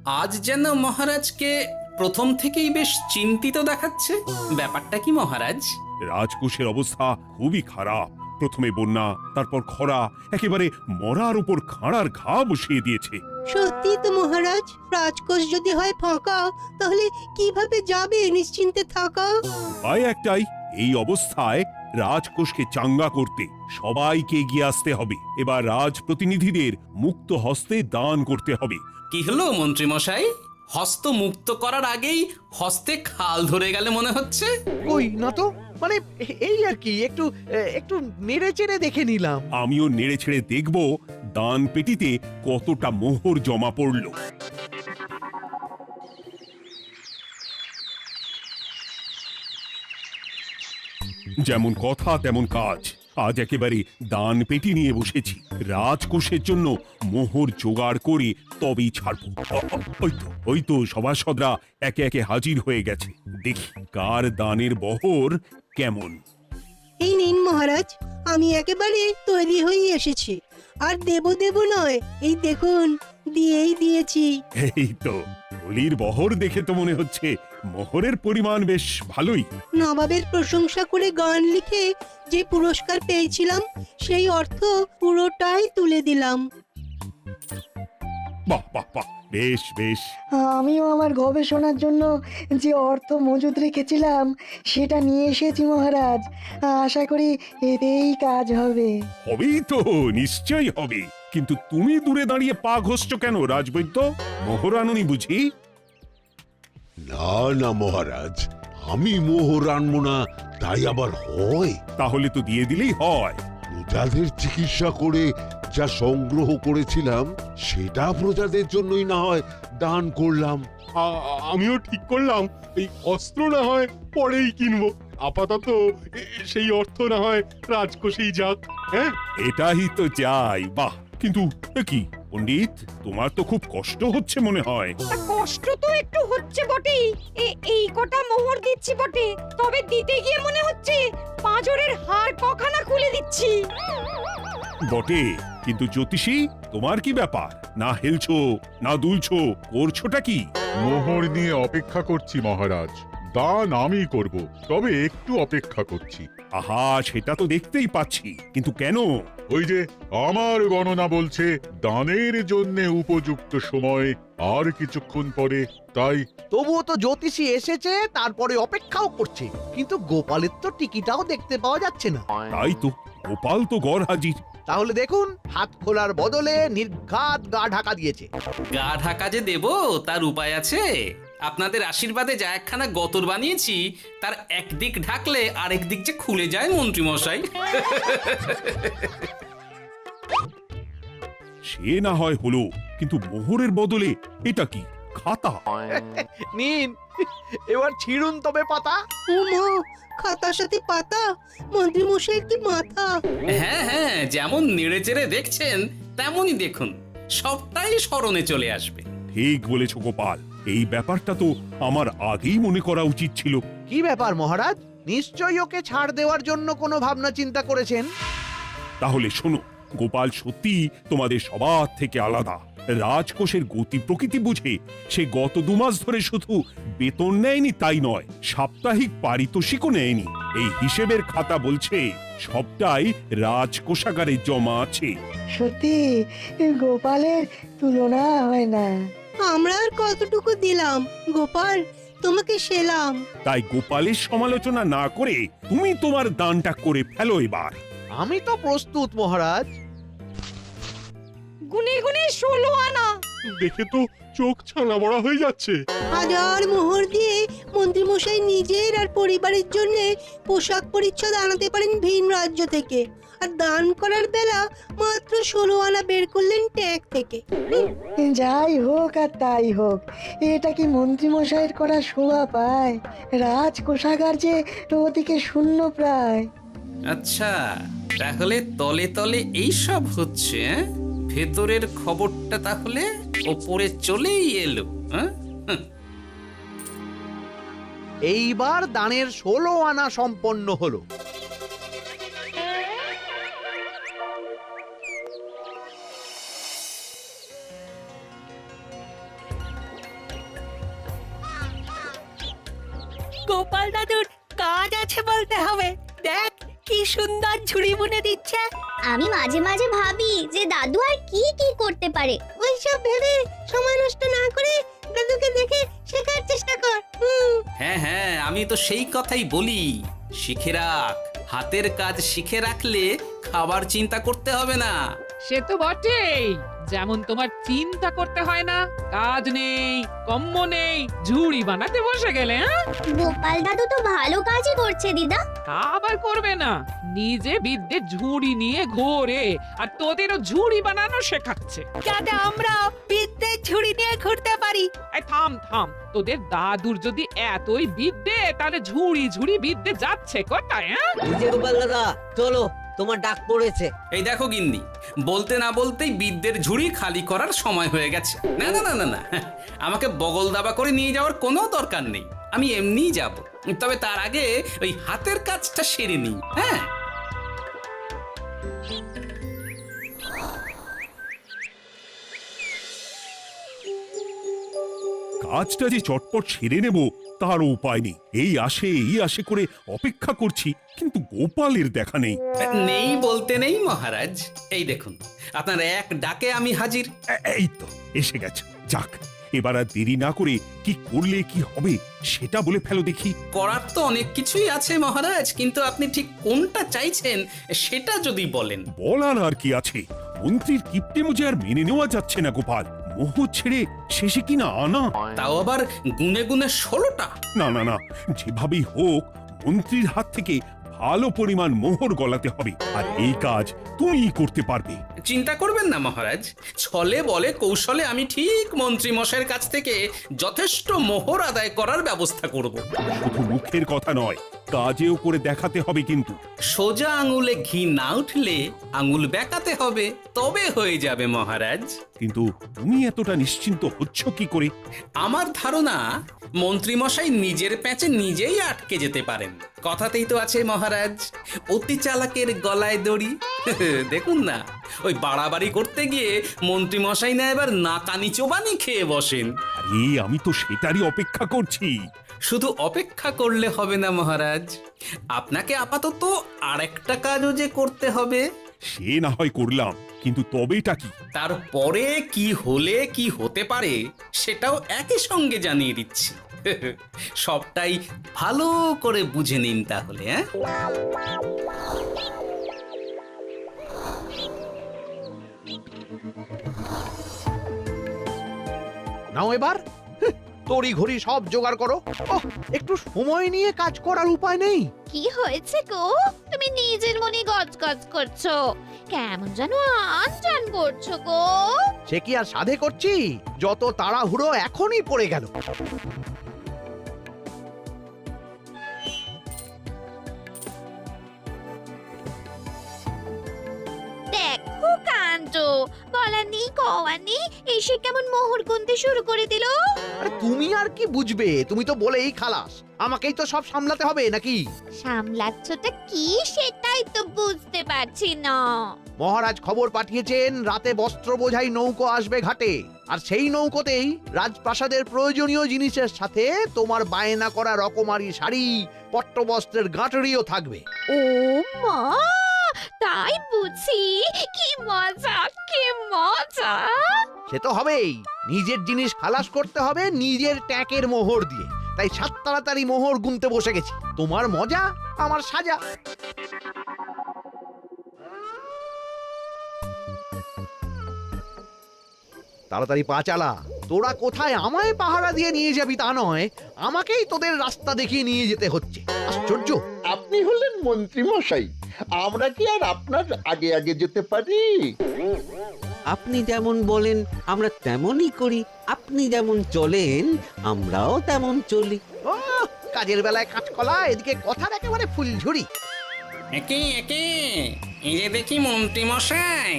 আজ যেন মহারাজকে প্রথম থেকেই বেশ চিন্তিত দেখাচ্ছে। ব্যাপারটা কি মহারাজ? রাজকোষের অবস্থা খুবই খারাপ। প্রথমে বন্যা, তারপর খরা, একেবারে মরার উপর খাঁড়ার ঘা বসিয়ে দিয়েছে। সত্যি তো মহারাজ, রাজকোষ যদি হয় ফাঁকা, তাহলে কিভাবে যাবে নিশ্চিন্তে থাকা? উপায় একটাই, এই অবস্থায় রাজকোষকে চাঙ্গা করতে সবাইকে এগিয়ে আসতে হবে। এবার রাজপ্রতিনিধিদের মুক্ত হস্তে দান করতে হবে। কি হলো মন্ত্রী মশাই, হস্ত মুক্ত করার আগেই হস্তে খাল ধরে গেলে মনে হচ্ছে। কই না তো, মানে এই আর কি, একটু একটু নেড়ে চেড়ে দেখে নিলাম। আমিও নেড়ে ছেড়ে দেখব দান পেটিতে কতটা মোহর জমা পড়ল। যেমন কথা তেমন কাজ। আজ একেবারে দান পেটি নিয়ে বসেছি। রাজকোষের জন্য মোহর জোগাড় করে তবেই ছাড়বো। ওই তো সভাসদরা একে একে হাজির হয়ে গেছে। দেখি কার দানের বহর কেমন। এই নিন মহারাজ, আমি একেবারে তৈরি হয়ে এসেছি। আর দেব দেব নয়, এই দেখুন দিয়েই দিয়েছি। এই তো থলির বহর দেখে তো মনে হচ্ছে মোহরের পরিমাণ বেশ ভালোই। নবাবের প্রশংসা করে গান লিখে যে পুরস্কার পেয়েছিলাম, সেই অর্থ পুরোটাই তুলে দিলাম। বাহ বাহ বাহ, বেশ বেশ। আমিও আমার গবেষণার জন্য যে অর্থ মজুদ রেখেছিলাম সেটা নিয়ে এসেছি মহারাজ। আশা করি এতেই কাজ হবে। হবেই তো, নিশ্চয়ই হবে। কিন্তু তুমি দূরে দাঁড়িয়ে পা ঘষছো কেন রাজবৈদ্য? মোহর আনুনি বুঝি? না না মহারাজ, আমি মোহর আনবো না তাই আবার হয়? তাহলে তো দিয়ে দিলেই হয়। প্রজাদের চিকিৎসা করে যা সংগ্রহ করেছিলাম সেটা প্রজাদের জন্যই না হয় দান করলাম। আমিও ঠিক করলাম এই অস্ত্র না হয় পরেই কিনবো, আপাতত সেই অর্থ না হয় রাজকোষেই যাক। হ্যাঁ, এটাই তো চাই। বাহ, কিন্তু এ কি পণ্ডিত, তোমার তো খুব কষ্ট হচ্ছে মনে হয়। কষ্ট তো একটু হচ্ছে বটেই। এই কটা মোহর দিচ্ছি বটে, তবে দিতে গিয়ে মনে হচ্ছে পাঁজরের হাড় কখানা খুলে দিচ্ছি। বটে, কিন্তু জ্যোতিষী তোমার কি ব্যাপার? না হেলছো না দুলছো, করছোটা কি? মোহর নিয়ে অপেক্ষা করছি মহারাজ, দান আমি করব, তবে একটু অপেক্ষা করছি। আহা, সেটা তো দেখতেই পাচ্ছি, কিন্তু কেন? ওই যে আমার গণনা বলছে দানের জন্য উপযুক্ত সময় আর কিছুক্ষণ পরে, তাই। তবুও তো জ্যোতিষী এসেছে, তারপরে অপেক্ষাও করছে, কিন্তু গোপালের তো টিকিটাও দেখতে পাওয়া যাচ্ছে না। তাই তো, গোপাল তো গড় হাজির। তাহলে দেখুন, হাত খোলার বদলে নির্ঘাত গা ঢাকা দিয়েছে। গা ঢাকা যে দেব তার উপায় আছে। আপনাদের আশীর্বাদে যা একখানা গতর বানিয়েছি, তার একদিক ঢাকলে আরেক দিক যে খুলে যায় মন্ত্রী মশাই। সে না হয় হলো, কিন্তু মোহরের বদলে এটা কি? খাতা? নিন, এবার ছিড়ুন তবে পাতা। উমা, খাতার সাথে পাতা! মন্ত্রী মশাই কি মাথা! হ্যাঁ হ্যাঁ, যেমন নেড়ে চেড়ে দেখছেন তেমনই দেখুন, সবটাই স্মরণে চলে আসবে। ঠিক বলেছ গোপাল, এই ব্যাপারটা তো আমার আগেই মনে করা উচিত ছিল। কি ব্যাপার মহারাজ, নিশ্চয়ই ওকে ছাড় দেওয়ার জন্য কোনো ভাবনা চিন্তা করেছেন। তাহলে শোনো, গোপাল সত্যি তোমাদের সবার থেকে আলাদা। রাজকোষের গতি প্রকৃতি বুঝে সে গত 2 মাস ধরে শুধু বেতন নেয়নি তাই নয়, সাপ্তাহিক পারিতোষিকও নেয়নি। এই হিসেবের খাতা বলছে সবটাই রাজকোষাগারে জমা আছে। সত্যি গোপালের তুলনা হয় না। আমরা আর কতটুকু দিলাম গোপাল, তোমাকে সেলাম। তাই গোপালের সমালোচনা না করে তুমি তোমার দানটা করে ফেলো এবার। আমি তো প্রস্তুত মহারাজ। গুনে গুনে 16 আনা। দেখে তো চোখ ছানা বড়া হয়ে যাচ্ছে। হাজার মোহর দিয়ে মন্ত্রী মশাই নিজের আর পরিবারের জন্য পোশাক পরিচ্ছদ আনাতে পারেন ভিন রাজ্য থেকে, আর দান করার বেলা মাত্র 16 আনা বের করলেন ট্যাগ থেকে। যাই হোক আর তাই হোক, এটা কি মন্ত্রীমশাইয়ের করা শোভা পায়? রাজকোষাগার যে ওদিকে শূন্য প্রায়। আচ্ছা, তাহলে তলে তলে এই সব হচ্ছে, ভেতরের খবরটা তাহলে ওপরে চলেই এলো। এইবার দানের 16 আনা সম্পন্ন হলো। গোপাল দাদুর কাজ আছে বলতে হবে। দেখ কি সুন্দর ঝুড়ি বুনে দিচ্ছে। আমি মাঝে মাঝে ভাবি যে দাদু আর কি কি করতে পারে। ওইসব ভেবে সময় নষ্ট না করে দাদুকে দেখে শেখার চেষ্টা কর। হ্যাঁ হ্যাঁ, আমি তো সেই কথাই বলি, শিখে রাখ। হাতের কাজ শিখে রাখলে খাবার চিন্তা করতে হবে না। সে তো বটেই, যেমন তোমার চিন্তা করতে হয় না, কাজ নেই, কম্ম নেই, ঝুড়ি বানাতে বসে গেলে। গোপাল দাদু তো ভালো কাজই করছে দিদা। আবার করবে না, নিজে বিদ্যে ঝুড়ি নিয়ে ঘোরে আর তোদেরও ঝুড়ি বানানো শেখাচ্ছে। যাতে আমরা বিদ্যের ঝুড়ি নিয়ে ঘুরতে পারি। এই থাম থাম, তোদের দাদুর যদি এতই বিদ্যে, তাহলে ঝুড়ি ঝুড়ি বিদ্যে যাচ্ছে কোথায়? গোপাল দাদা চলো, তোমার ডাক পড়েছে। এই দেখো গিন্নি, বলতে না বলতেই বিদ্যের ঝুড়ি খালি করার সময় হয়ে গেছে। না না না না না, আমাকে বগল দাবা করে নিয়ে যাওয়ার কোনো দরকার নেই, আমি এমনিই যাব। তবে তার আগে ওই হাতের কাজটা সেরে নিই। হ্যাঁ, কাজটা যে চটপট সেরে নেব তার উপায় নেই। এই আসে করে অপেক্ষা করছি, কিন্তু গোপালের দেখা নেই। নেই বলতে নেই মহারাজ, এই দেখুন আপনার এক ডাকে আমি হাজির। এই তো এসে গেছে। যাক, এবার আর দেরি না করে কি করলে কি হবে সেটা বলে ফেলো দেখি। করার তো অনেক কিছুই আছে মহারাজ, কিন্তু আপনি ঠিক কোনটা চাইছেন সেটা যদি বলেন। বলার আর কি আছে, মন্ত্রীর কিপ্টে মুজে আর মেনে নেওয়া যাচ্ছে না গোপাল। মোহ ছেড়ে শেষে কিনা আনা, তাও আবার গুনে গুনে 16টা। না না না, যেভাবেই হোক মন্ত্রীর হাত থেকে ভালো পরিমাণ মোহর গলাতে হবে, আর এই কাজ তুমিই করতে পারবে। চিন্তা করবেন না মহারাজ, ছলে বলে কৌশলে আমি ঠিক মন্ত্রী মশাইয়ের কাছ থেকে যথেষ্ট মোহর আদায় করার ব্যবস্থা করব। শুধু মুখের কথা নয়, কাজেও করে দেখাতে হবে কিন্তু। সোজা আঙুলে ঘি না উঠলে আঙুল বেঁকাতে হবে, তবে হয়ে যাবে মহারাজ। কিন্তু তুমি এতটা নিশ্চিন্ত হচ্ছ কি করে? আমার ধারণা মন্ত্রী মশাই নিজের প্যাঁচে নিজেই আটকে যেতে পারেন। কথাতেই তো আছে মহারাজ, অতি চালাকের গলায় দড়ি। দেখুন না, ওই বাড়াবাড়ি করতে গিয়ে মন্ত্রী মশাই না এবার নাকানি চোবানি খেয়ে বসেন। আরে আমি তো সেটারই অপেক্ষা করছি। শুধু অপেক্ষা করলে হবে না মহারাজ, আপনাকে আপাতত আরেকটা কাজও যে করতে হবে। সে না হয় করলাম, কিন্তু তবেটা কি? তারপরে কি হলে কি হতে পারে সেটাও একই সঙ্গে জানিয়ে দিচ্ছি। সবটাই ভালো করে বুঝে নিন তাহলে। হ্যাঁ, নাও এবার তড়ি ঘড়ি সব জোগাড় করো। ওহ, একটু সময় নিয়ে কাজ করার উপায় নেই? কি হয়েছে গো? তুমি নিজের মনে গজগজ করছো, কেমন যেন আনজান করছো গো। সে কি আর সাধে করছি, যত তাড়াহুড়ো এখনই পড়ে গেল। দেখো কাণ্ড, বলার নেই কওয়ার নেই, এসে কেমন মোহর গুনতে শুরু করে দিল। আরে তুমি আর কি বুঝবে, তুমি তো বলেই খালাস, আমাকেই তো সব সামলাতে হবে নাকি? সামলাচ্ছটা কি সেটাই তো বুঝতে পারছি না। মহারাজ খবর পাঠিয়েছেন রাতে বস্ত্র বোঝাই নৌকো আসবে ঘাটে, আর সেই নৌকোতেই রাজপ্রাসাদের প্রয়োজনীয় জিনিসের সাথে তোমার বায়না করা রকমারি শাড়ি, পট্টবস্ত্রের গাঁটরিও থাকবে। ও মা, তাই বুঝি? কি মজা, কি মজা! সে তো হবেই, নিজের জিনিস খালাস করতে হবে নিজের ট্যাকের মোহর দিয়ে। তাই সাত তাড়াতাড়ি মোহর গুনতে বসে গেছি। তোমার মজা, আমার সাজা। তাড়াতাড়ি পা চালা। তোরা কোথায় আমায় পাহারা দিয়ে নিয়ে যাবি তা নয়, আমাকেই তোদের রাস্তা দেখিয়ে নিয়ে যেতে হচ্ছে। আশ্চর্য! আপনি হলেন মন্ত্রী মশাই, আমরা কি আর আপনার আগে আগে যেতে পারি? আপনি যেমন বলেন আমরা তেমনই করি, আপনি যেমন চলেন আমরাও তেমন চলি। ও, কাজের বেলায় কাঁচকলা, এদিকে কথার একেবারে ফুলঝুরি। একে একে এই যে দেখি মন্ত্রী মশাই,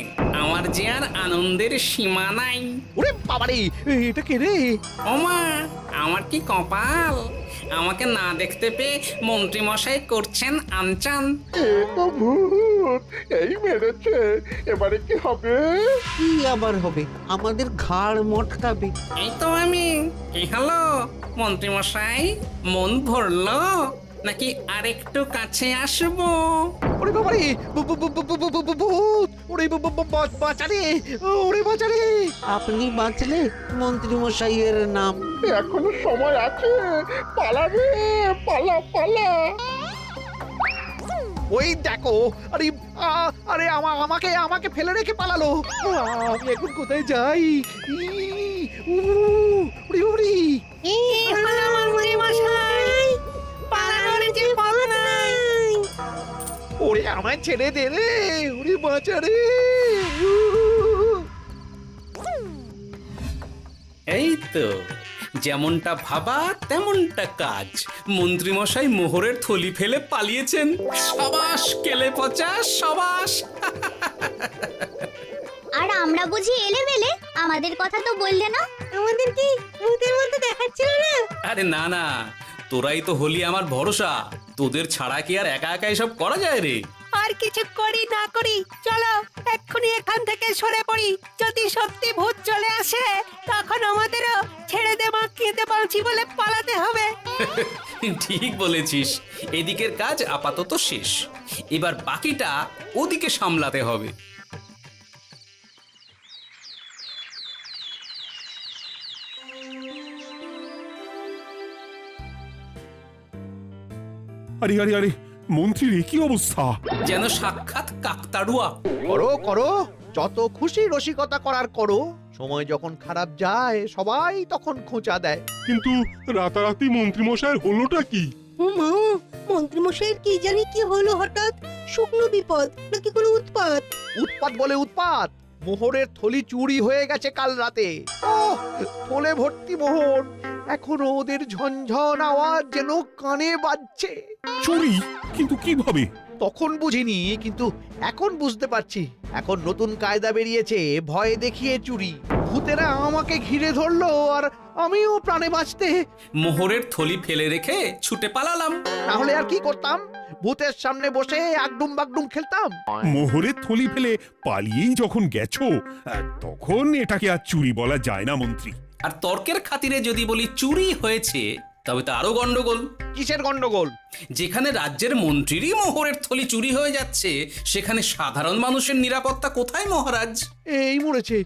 আমার যে আর আনন্দের সীমা নাই। ওরে বাবারে, এটা কে রে? ওমা, আমার কি কপাল! আমাকে না দেখতে পেয়ে মন্ত্রী মশাই করছেন আনচান। এ তো ভূত, এই মেরেছে, এবারে কি হবে? কি আবার হবে? আমাদের ঘাড় মটকাবে। এই তো আমি। কি হলো মন্ত্রী মশাই, মন ভরলো নাকি আরেকটু কাছে আসবো? ওরে বাবারে, ভূত! ওরে বাঁচারে, ওরে বাঁচারে! আপনি বাঁচলে মন্ত্রী মশাইয়ের নাম। এখনো সময় আছে, পালা রে, পালা পালা। ওই দেখো, আরে আরে আমাকে আমাকে ফেলে রেখে পালালো। আমি এখন কোথায় যাই? ওরে বাবারে! ওরে আমায় ছেড়ে দে রে, ওরে বাঁচা রে! এই তো, যেমনটা ভাবা তেমনটা কাজ। মন্ত্রী মশাই মোহরের থলি ফেলে পালিয়েছেন। সাবাস কেলে পচা, সাবাস! আর আমরা বুঝি এলেবেলে, আমাদের কথা তো বললে না। আমাদের কি ভূতের মতো দেখাচ্ছিল না? আরে না না, তোরাই তো হলি আমার ভরসা। তোদের ছাড়া কি আর একা একা এসব করা যায় রে? আর কিছু করি না করি, চলো এক্ষুনি এখান থেকে সরে পড়ি। যদি সত্যি ভূত চলে আসে, তখন আমাদেরও ছেড়ে দে বাঁকিয়ে দে বাঁচি বলে পালাতে হবে। ঠিক বলেছিস। এদিকের কাজ আপাতত শেষ, এবার বাকিটা ওদিকে সামলাতে হবে। আরে আরে আরে, মন্ত্রীর কি অবস্থা! যেন সাক্ষাৎ কাকতাড়ুয়া। করো করো, যত খুশি রসিকতা করার করো। সময় যখন খারাপ যায়, সবাই তখন খোঁচা দেয়। কিন্তু রাতারাতি মন্ত্রী মশাইয়ের হলোটা কি? মা, মন্ত্রী মশাইয়ের কি জানি কি হলো হঠাৎ? শুকনো বিপদ নাকি কোনো উৎপাত? উৎপাত বলে উৎপাত, মোহরের থলি চুরি হয়ে গেছে কাল রাতে। ওহ, থলে ভর্তি মোহর, এখনো ওদের ঝনঝন আওয়াজ যেন কানে বাজছে। চুরি? কিন্তু কিভাবে? তখন বুঝিনি, কিন্তু এখন বুঝতে পারছি। এখন নতুন কায়দা বেরিয়েছে, ভয় দেখিয়ে চুরি। ভূতেরা আমাকে ঘিরে ধরলো, আর আমিও প্রাণে বাঁচতে মোহরের থলি ফেলে রেখে ছুটে পালালাম। তাহলে আর কি করতাম? ভূতের সামনে বসে আগডুম বাগডুম খেলতাম। মোহরের থলি ফেলে পালিয়েই যখন গেছো, তখন এটাকে আর চুরি বলা যায় না মন্ত্রী। আর তর্কের খাতিরে যদি বলি চুরি হয়েছে, তবে তো আরো গন্ডগোল। কিসের গন্ডগোল? যেখানে রাজ্যের মন্ত্রীরই মোহরের থলি চুরি হয়ে যাচ্ছে, সেখানে সাধারণ মানুষের নিরাপত্তা কোথায় মহারাজ? এই মরেছে,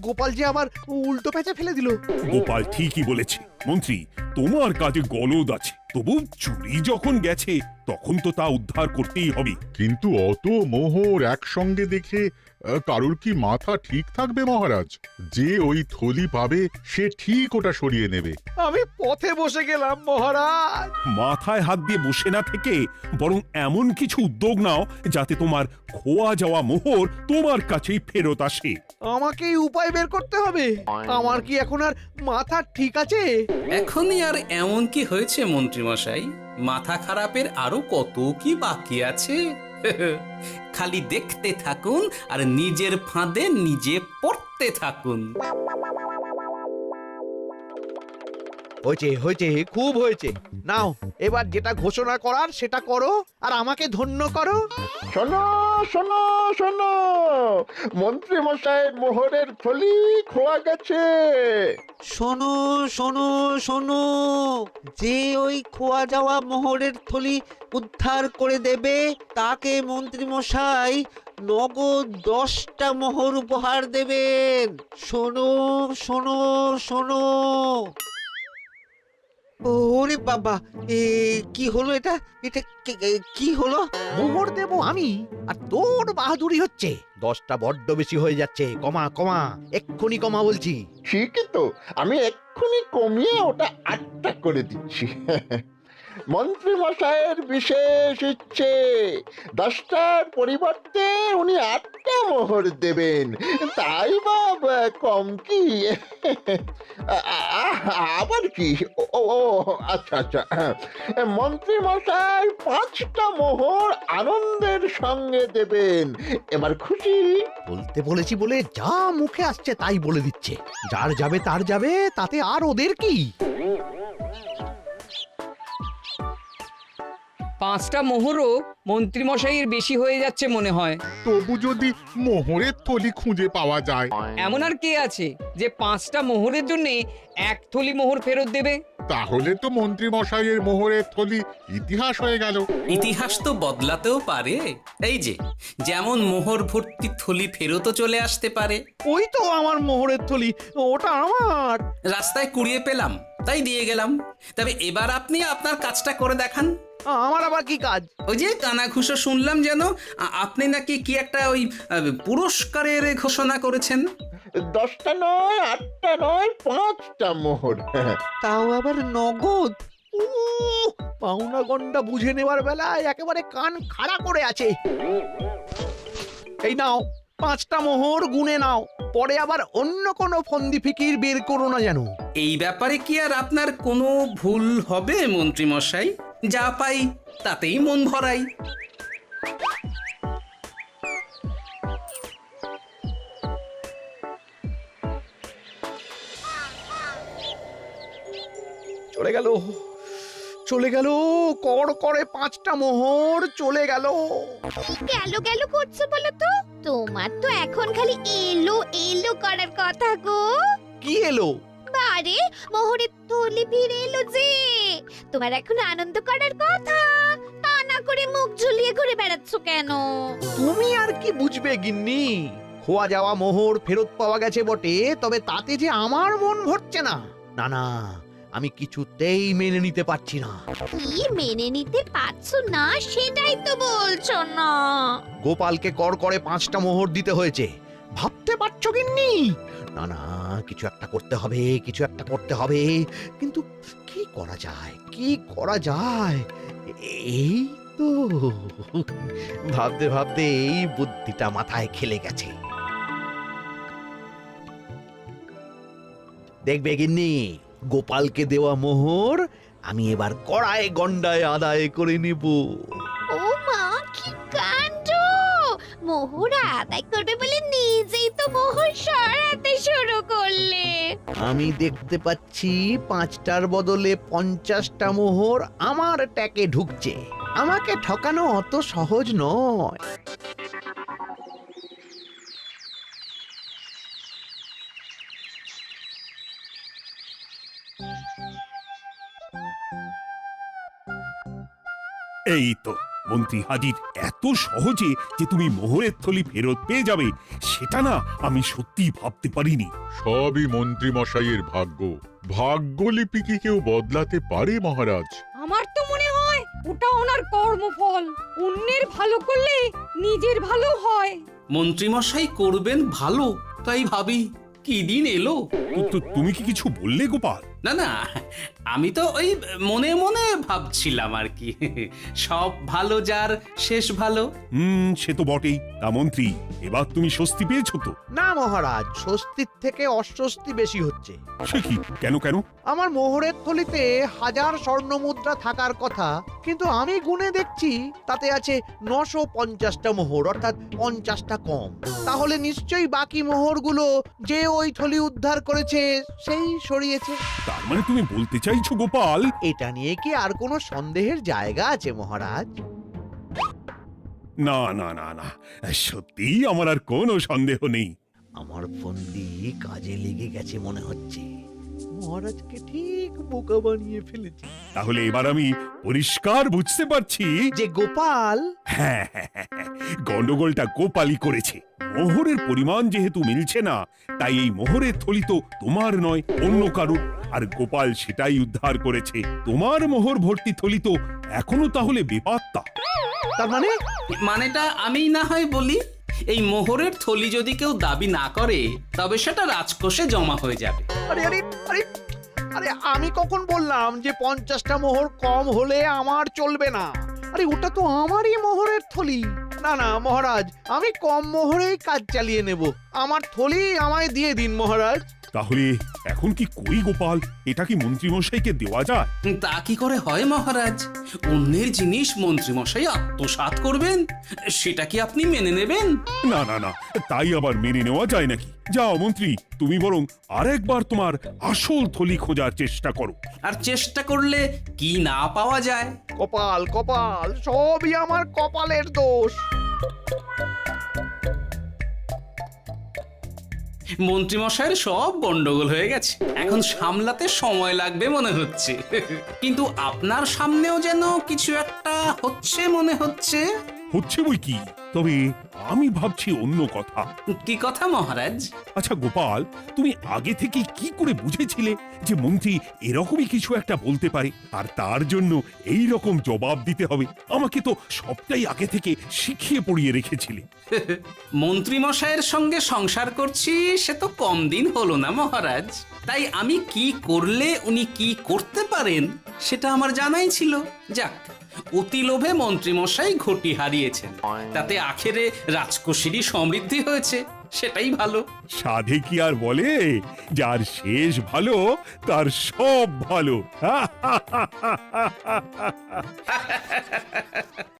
গোপাল যে আবার উল্টো প্যাঁচে ফেলে দিল। গোপাল ঠিকই বলেছে মন্ত্রী, তোমার কাজে গলদ আছে। তবু চুরি যখন গেছে, তখন তো তা উদ্ধার করতেই হবে। কিন্তু অত মোহর একসঙ্গে দেখে কারোর কি মাথা ঠিক থাকবে মহারাজ? যে ওই থলি পাবে সে ঠিক ওটা সরিয়ে নেবে। আমি পথে বসে গেলাম মহারাজ। মাথায় হাত দিয়ে বসে না থেকে বরং এমন কিছু উদ্যোগ নাও যাতে তোমার খোয়া যাওয়া মোহর তোমার কাছেই ফেরত আসে। আমাকেই উপায় বের করতে হবে। আমার কি এখন আর মাথা ঠিক আছে? এখনই আর এমন কি হয়েছে মন্ত্রী মশাই? মাথা খারাপের আরো কত কি বাকি আছে। খালি দেখতে থাকুন আর নিজের ফাঁদে নিজে পড়তে থাকুন। হয়েছে হয়েছে, খুব হয়েছে। নাও, এবার যেটা ঘোষণা করার সেটা করো, আর আমাকে ধন্য করো। শোনো শোনো শোনো, মন্ত্রী মশাইয়ের মোহরের থলি খোয়া গেছে। শোনো শোনো শোনো, যে ওই খোয়া যাওয়া মোহরের থলি উদ্ধার করে দেবে, তাকে মন্ত্রী মশাই নগদ 10টা মোহর উপহার দেবেন। শোনো শোনো শোনো। ওরে বাবা, কি হলো এটা? এটা কি হলো? মোহর দেবো আমি, আর তোর বাহাদুরি হচ্ছে। 10টা বড্ড বেশি হয়ে যাচ্ছে। কমা কমা, এক্ষুনি কমা বলছি। ঠিকই তো, আমি এক্ষুনি কমিয়ে ওটা 8টা করে দিচ্ছি। মন্ত্রী মশাইয়ের বিশেষ ইচ্ছে 10টার পরিবর্তে উনি 8টা মোহর দেবেন, তাই বা কম কি? আবার কি? ও আচ্ছা আচ্ছা, মন্ত্রী মশাই 5টা মোহর আনন্দের সঙ্গে দেবেন। এবার খুশি? বলতে বলেছি বলে যা মুখে আসছে তাই বলে দিচ্ছে। যার যাবে তার যাবে, তাতে আর ওদের কি? 5টা মোহরও মন্ত্রীমশাইয়ের বেশি হয়ে যাচ্ছে মনে হয়। তবু যদি মোহরের থলি খুঁজে পাওয়া যায়। এমন আর কে আছে যে 5টা মোহরের জন্য 1 থলি মোহর ফেরত দেবে? তাহলে তো মন্ত্রী মশাইয়ের মোহরের থলি ইতিহাস হয়ে গেল। ইতিহাস তো বদলাতেও পারে। এই যে যেমন মোহর ভর্তি থলি ফেরতও চলে আসতে পারে। ওই তো আমার মোহরের থলি, ওটা আমার। রাস্তায় কুড়িয়ে পেলাম তাই দিয়ে গেলাম। তবে এবার আপনি আপনার কাজটা করে দেখান। আমার আবার কি কাজ? ওই যে কানাঘুষো শুনলাম যেন আপনি নাকি কি একটা ওই পুরস্কারের ঘোষণা করেছেন। 10টা নয়, 8টা নয়, 5টা মোহর। তাও আবার নগদ। পাওনা গন্ডা বুঝে নেবার বেলায় একেবারে কান খাড়া করে আছে। এই নাও 5টা মোহর, গুনে নাও। পরে আবার অন্য কোনো ফন্দি ফিকির বের করো না যেন। এই ব্যাপারে কি আর আপনার কোনো ভুল হবে মন্ত্রী মশাই? যা পাই তাতেই মন ভরাই। চলে গেল, চলে গেল, কড় করে 5টা মোহর চলে গেল। গেল গেল করছো বলো তো? তোমার তো এখন খালি এলো এলো করার কথা গো। কি এলো? বারে মোহরের থলি ফিরে এলো যে। তোমার এখন আনন্দ করার কথা, তা না করে মুখ ঝুলিয়ে ঘুরে বেড়াচ্ছ কেন? তুমি আর কি বুঝবে গিন্নি? খোয়া যাওয়া মোহর ফেরত পাওয়া গেছে বটে, তবে তাতে যে আমার মন ভরছে না। না না, আমি কিছুতেই মেনে নিতে পারছি না। কি মেনে নিতে পারছো না সেটাই তো বলছো না। গোপালকে কর করে 5টা মোহর দিতে হয়েছে, ভাবতে পারছো গিন্নি? না না, কিছু একটা করতে হবে, কিছু একটা করতে হবে। কিন্তু কি করা যায়, কি করা যায়? এই তো ভাবতে ভাবতে এই বুদ্ধিটা মাথায় খেলে গেছে। দেখবে গিন্নি, গোপালকে দেওয়া মোহর আমি এবার কড়ায় গন্ডায় আদায় করে নিব। ও মা, কি কাণ্ড! মোহর আদায় করবে বলে নিজেই তো মোহর সরাতে শুরু করলে। আমি দেখতে পাচ্ছি 5টার বদলে 50টা মোহর আমার ট্যাকে ঢুকছে। আমাকে ঠকানো অত সহজ নয়। এই তো মন্ত্রী হাজির। এত সহজে যে তুমি মোহরের থলি ফেরত পেয়ে যাবে সেটা না আমি সত্যি ভাবতে পারিনি। সবই মন্ত্রী মশাইয়ের ভাগ্য। ভাগ্যলিপি কি কেউ বদলাতে পারে মহারাজ? আমার তো মনে হয় ওটা ওনার কর্মফল। অন্যের ভালো করলে নিজের ভালো হয়। মন্ত্রী মশাই করবেন ভালো, তাই ভাবি কি দিন এলো। তুমি কি কিছু বললে গোপাল? না না, আমি তো ওই মনে মনে ভাবছিলাম আর কি। সব ভালো যার শেষ ভালো। সে তো বটেই। তা মন্ত্রী, এবার তুমি স্বস্তি পেয়েছো তো? না মহারাজ, স্বস্তির থেকে অস্বস্তি বেশি হচ্ছে। সে কি? কেন কেন? আমার মোহরের থলিতে 1000 স্বর্ণ মুদ্রা থাকার কথা, কিন্তু আমি গুনে দেখছি তাতে আছে 950টা মোহর, অর্থাৎ 50টা কম। তাহলে নিশ্চয়ই বাকি মোহরগুলো যে ওই থলি উদ্ধার করেছে সেই সরিয়েছে। তার মানে তুমি বলতে চাইছো গোপাল? এটা নিয়ে কি আর কোনো সন্দেহের জায়গা আছে মহারাজ? না না না না, সত্যি আমার আর কোনো সন্দেহ নেই। আমার ফন্দি কাজে লেগে গেছে মনে হচ্ছে। মহারাজকে ঠিক বোকা বানিয়ে ফেলেছি। তাহলে এবার আমি পরিষ্কার বুঝতে পারছি যে গোপাল, হ্যাঁ, গন্ডগোলটা গোপালই করেছে। মোহরের পরিমাণ যেহেতু মিলছে না, তাই এই মোহরের থলি তো তোমার নয়, অন্য কারুর। আর গোপাল সেটাই উদ্ধার করেছে। তোমার মোহর ভর্তি থলি তো এখনো তাহলে বেপাত্তা। তার মানে? মানেটা আমি না হয় বলি। এই মোহরের থলি যদি কেউ দাবি না করে, তবে সেটা রাজকোষে জমা হয়ে যাবে। আরে আরে আরে, আরে আমি কখন বললাম যে 50টা মোহর কম হলে আমার চলবে না? আরে ওটা তো আমারই মোহরের থলি। না না মহারাজ, আমি কম মোহরেই কাজ চালিয়ে নেব। আমার থলি আমায় দিয়ে দিন মহারাজ। তাহলে এখন কি করি গোপাল? এটা কি মন্ত্রীমশাইকে দেওয়া যায়? তা কি করে হয় মহারাজ? অন্যের জিনিস মন্ত্রীমশাই আত্মসাৎ করবেন, সেটা কি আপনি মেনে নেবেন? না না না, তাই আবার মেনে নেওয়া যায় নাকি? যাও মন্ত্রী, তুমি বরং আরেকবার তোমার আসল থলি খোঁজার চেষ্টা করো। আর চেষ্টা করলে কি না পাওয়া যায়? কপাল কপাল, সবই আমার কপালের দোষ। মন্ত্রীমশাইয়ের সব গন্ডগোল হয়ে গেছে, এখন সামলাতে সময় লাগবে মনে হচ্ছে। কিন্তু আপনার সামনেও যেন কিছু একটা হচ্ছে মনে হচ্ছে। হচ্ছে বই কি, তবে আমি ভাবছি অন্য কথা। কি কথা মহারাজ? আচ্ছা গোপাল, তুমি আগে থেকে কি করে বুঝেছিলে যে মন্ত্রী এরকমই কিছু একটা বলতে পারে, আর তার জন্য এই রকম জবাব দিতে হবে? আমাকে তো সবটাই আগে থেকে শিখিয়ে পড়িয়ে রেখেছিলে। মন্ত্রীমশাইয়ের সঙ্গে সংসার করছি সে তো কম দিন হলো না মহারাজ, তাই আমি কি করলে উনি কি করতে পারেন সেটা আমার জানাই ছিল। যাক, অতি লোভে মন্ত্রীমশাই ঘটি হারিয়েছেন, তাতে আখেরে রাজকোষেরই সমৃদ্ধি হয়েছে, সেটাই ভালো। সাধে কি আর বলে, যার শেষ ভালো তার সব ভালো।